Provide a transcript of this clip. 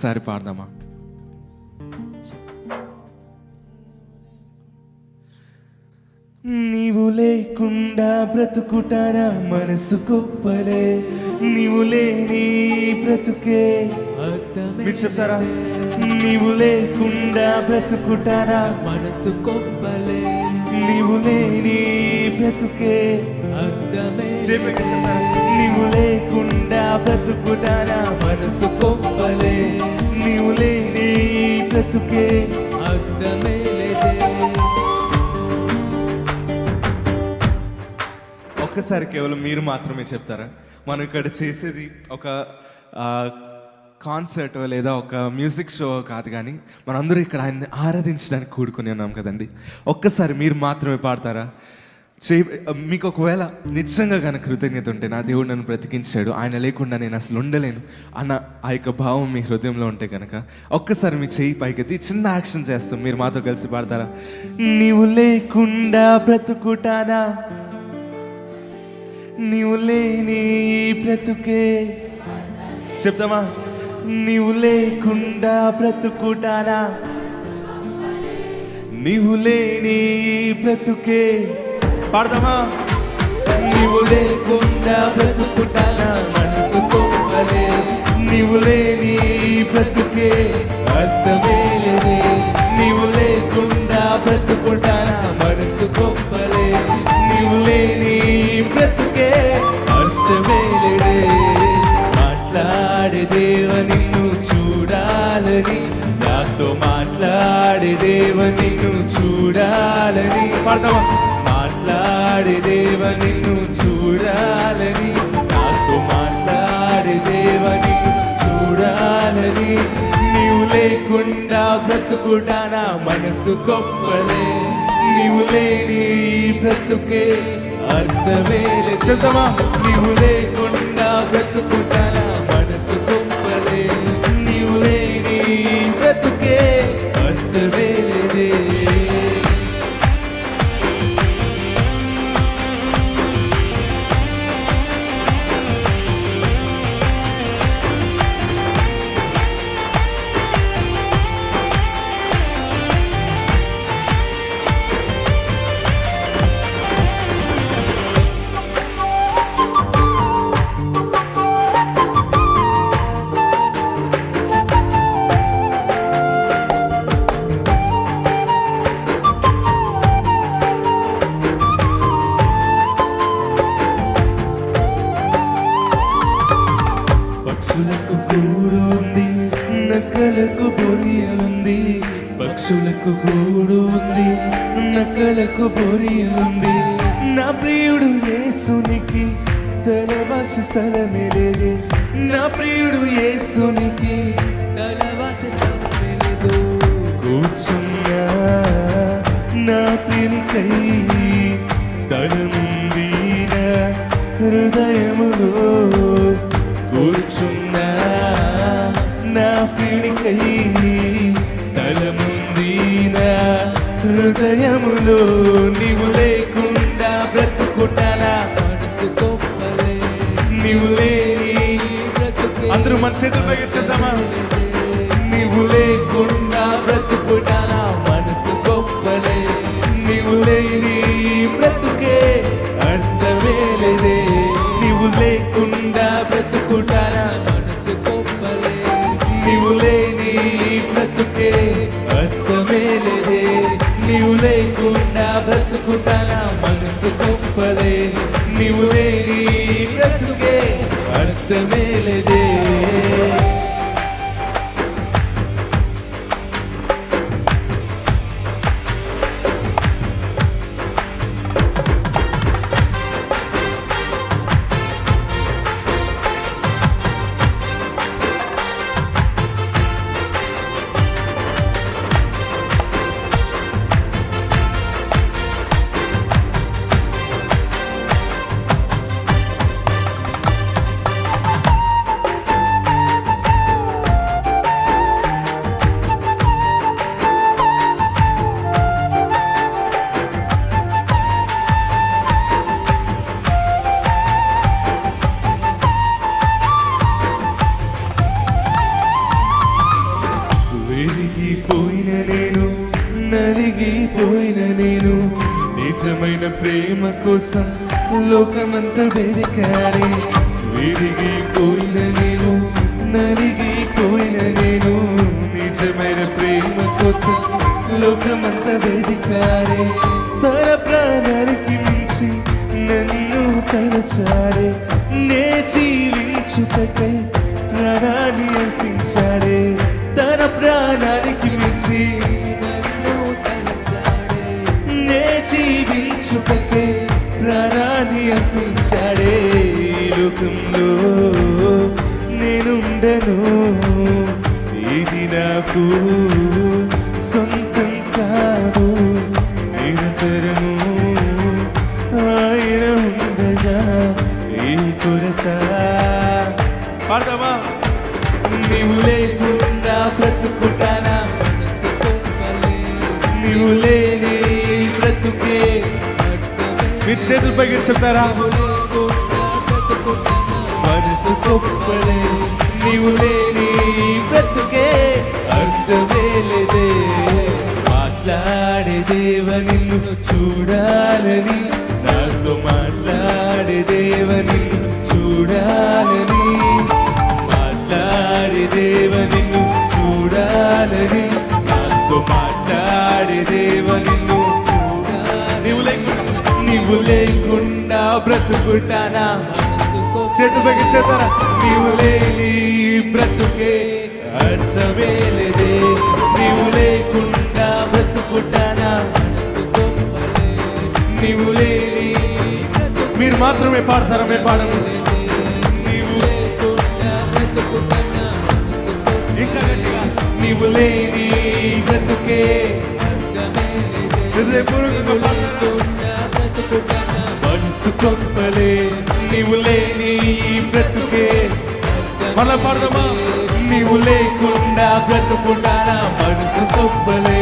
ఒకసారి పాడదామా? నీవు లేకుండా బ్రతుకుటారా మనసు కుప్పలే, నీవు లేని బ్రతుకే. మీరు చెప్తారా? నీవు లేకుండా బ్రతుకుటారా మనసు కొప్పలే, నీవు లేని బ్రతుకే అర్థమే. చెప్తారా? నీవు లేకుండా బ్రతుకుటారా మనసు కొప్పలే, నీవు లేని బ్రతుకే అర్థమే లేదే. ఒక్కసారి కేవలం మీరు మాత్రమే చెప్తారా? మనం ఇక్కడ చేసేది ఒక కాన్సర్ట్ లేదా ఒక మ్యూజిక్ షో కాదు, కానీ మనందరూ ఇక్కడ ఆయన్ని ఆరాధించడానికి కూడుకుని ఉన్నాం కదండి. ఒక్కసారి మీరు మాత్రమే పాడతారా? మీకు ఒకవేళ నిజంగా కనుక కృతజ్ఞత ఉంటే, నా దేవుడు నన్ను బ్రతికించాడు, ఆయన లేకుండా నేను అసలు ఉండలేను అన్న ఆ యొక్క భావం మీ హృదయంలో ఉంటే కనుక ఒక్కసారి మీ చెయ్యి పైకెత్తి చిన్న యాక్షన్ చేస్తాం. మీరు మాతో కలిసి పాడతారా? నీవు లేకుండా బ్రతుకుటానా, నీవు లేని బ్రతుకే. చెప్తామా? నీవు లేకుండా బ్రతుకుటానా, నీవు లేని బ్రతుకే. పాడదామా? నీవు లేకుండా బ్రతుకుటానా మనసు కొప్పలే, నీవు లేని బ్రతుకే అర్థమే లేదే. నీవు లేకుండా బ్రతుకుటానా మనసు కొప్పలే, నీవు లేని బ్రతుకే అర్థమే లేదే. మాట్లాడే దేవ నిన్ను చూడాలని, నాతో మాట్లాడే దేవ నిన్ను చూడాలని. పాడదామా? మాట్లాడే దేవ నిన్ను చూడాలని, నాతో మాట్లాడే దేవ నిన్ను చూడాలని. నీవు లేకుండా బ్రతుకుటానా మనసు కొప్పలే, నీవు లేని బ్రతుకే అర్థమే లే. చెప్తామా? నీవు లేకుండా బ్రతుకుటానా మనసు కొప్పలే, నీవు లేని బ్రతుకే అర్థమే లేదే. పక్షులకు కూడు ఉంది, నక్కలకు బొరియలుంది. పక్షులకు కూడు ఉంది, నక్కలకు బొరియలుంది. నా ప్రియుడు యేసునికి తలవాల్చి స్థలమే లేదే. నా ప్రియుడు యేసునికి తలవాచే స్థలమే లేదు. కూర్చున్నా నా ప్రియునికై స్థలముంది నా హృదయములో. కూర్చున్నా నా ప్రియునికై స్థలముంది నా హృదయములో. నీవు లేకుండా బ్రతుకుటానా మనసు కొప్పలే, నీవు లేని బ్రతుకే అందరూ మన చేతులు పైకి చేద్దామా? నీవు లేకుండా బ్రతుకుటానా మనసు కొప్పలే, నీవు లేని బ్రతుకే అర్థమే లేదే. నీవు లేకుండా బ్రతుకుటానా మనసు కొప్పలే, నీవు లేని బ్రతుకే అర్థమే లేదే. నీవు లేకుండా బ్రతుకుటానా మనసు కొప్పలే, నీవు లేని బ్రతుకే అర్థమే లేదే. విరిగిపోయిన నేను, నలిగిపోయిన నేను, నిజమైన ప్రేమ కోసం లోకమంతా వెదికారే. విరిగిపోయిన నేను, నలిగిపోయిన నేను, నిజమైన ప్రేమ కోసం లోకమంతా వెదికారే. తన ప్రాణానికి మించి నన్ను తలచాడే, నే జీవించుటకై ప్రాణాన్ని అర్పించాడే. తన ప్రాణానికి మించి నన్ను తలచాడే, నే జీవించుటకై ప్రాణాన్ని అర్పించాడే. ఈ లోకంలో నేనుండను, ఇది నాకు సొంతం కాదు. నిరంతరము ఆయన ఉండగా ఈ కొరత. పాడదామా? నీవు లేకుండా బ్రతుకుటానా, మనసు కొప్పలే, నీవు లేని బ్రతుకే. మీరు చేతులు పైకి చెప్తారా? లేకుండా బ్రతుకుటానా, మనసు కొప్పలే, నీవు లేని బ్రతుకే అర్థమే లేదే. మాట్లాడే దేవ నిన్ను చూడాలని, నాతో మాట్లాడే దేవ నిన్ను చూడాలని, మాట్లాడే దేవ నిన్ను చూడాలని, నాతో మాట్లాడే దేవ నిన్ను చూడాలని. నీవు లేకుండా బ్రతుకుటానా? మనసు కొప్పలే, చేతులు పైకి చేతారా? నీవు లేని బ్రతుకే అర్థమే లేదే. నీవు లేకుండా బ్రతుకుటానా? మనసు కొప్పలే, నీవు లేని. మీరు మాత్రమే పాడతారా? మేము పాడము. నీవు లేకుండా బ్రతుకుటానా, మనసు కొప్పలే, ఇంకా గట్టిగా. నీవు లేని బ్రతుకే అర్థమే లేదే. హృదయపూర్వకంగా పాడతారా? లేకుండా బ్రతుకుటానా, మనసు కొప్పలే, నీవు లేని బ్రతుకే. మళ్ళా పాడదామా? నీవు లేకుండా బ్రతుకుటానా? మనసు కొప్పలే,